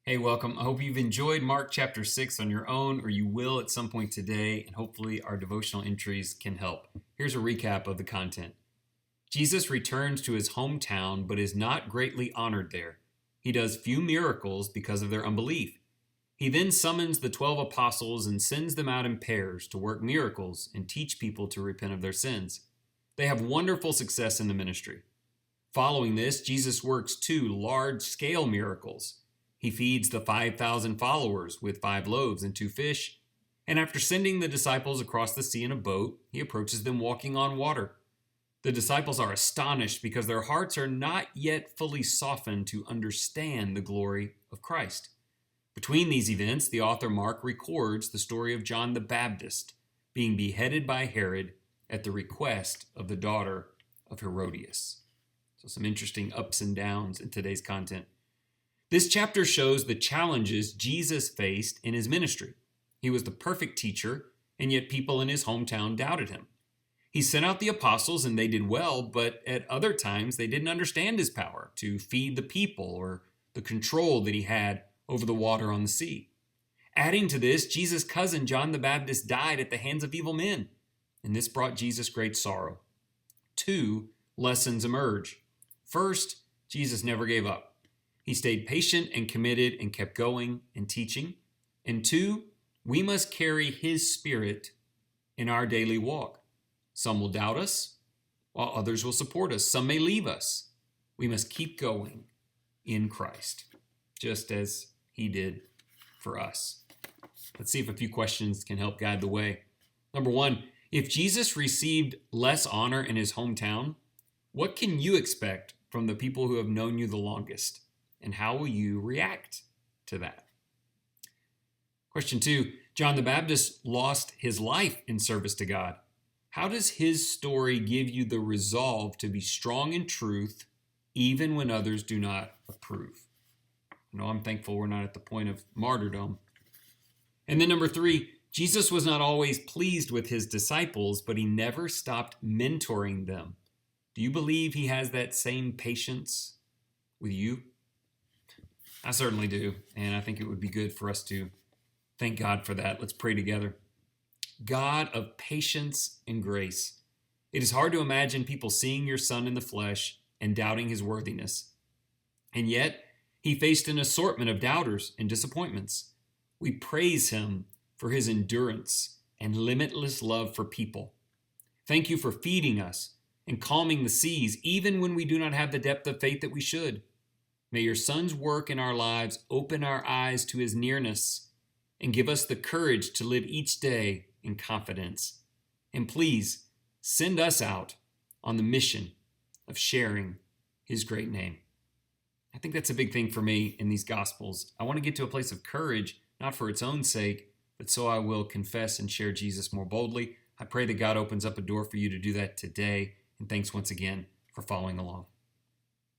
Hey, welcome. I hope you've enjoyed Mark chapter 6 on your own, or you will at some point today, and hopefully our devotional entries can help. Here's a recap of the content. Jesus returns to his hometown, but is not greatly honored there. He does few miracles because of their unbelief. He then summons the 12 apostles and sends them out in pairs to work miracles and teach people to repent of their sins. They have wonderful success in the ministry. Following this, Jesus works 2 large-scale miracles. He feeds the 5,000 followers with 5 loaves and 2 fish. And after sending the disciples across the sea in a boat, he approaches them walking on water. The disciples are astonished because their hearts are not yet fully softened to understand the glory of Christ. Between these events, the author Mark records the story of John the Baptist being beheaded by Herod at the request of the daughter of Herodias. So some interesting ups and downs in today's content. This chapter shows the challenges Jesus faced in his ministry. He was the perfect teacher, and yet people in his hometown doubted him. He sent out the apostles, and they did well, but at other times they didn't understand his power to feed the people or the control that he had over the water on the sea. Adding to this, Jesus' cousin John the Baptist died at the hands of evil men, and this brought Jesus great sorrow. 2 lessons emerge. First, Jesus never gave up. He stayed patient and committed and kept going and teaching. And 2, we must carry his spirit in our daily walk. Some will doubt us, while others will support us. Some may leave us. We must keep going in Christ, just as he did for us. Let's see if a few questions can help guide the way. Number 1, if Jesus received less honor in his hometown, what can you expect from the people who have known you the longest? And how will you react to that? Question 2, John the Baptist lost his life in service to God. How does his story give you the resolve to be strong in truth, even when others do not approve? I'm thankful we're not at the point of martyrdom. And then number 3, Jesus was not always pleased with his disciples, but he never stopped mentoring them. Do you believe he has that same patience with you? I certainly do, and I think it would be good for us to thank God for that. Let's pray together. God of patience and grace, it is hard to imagine people seeing your Son in the flesh and doubting his worthiness. And yet, he faced an assortment of doubters and disappointments. We praise him for his endurance and limitless love for people. Thank you for feeding us and calming the seas, even when we do not have the depth of faith that we should. May your Son's work in our lives open our eyes to his nearness and give us the courage to live each day in confidence. And please send us out on the mission of sharing his great name. I think that's a big thing for me in these Gospels. I want to get to a place of courage, not for its own sake, but so I will confess and share Jesus more boldly. I pray that God opens up a door for you to do that today. And thanks once again for following along.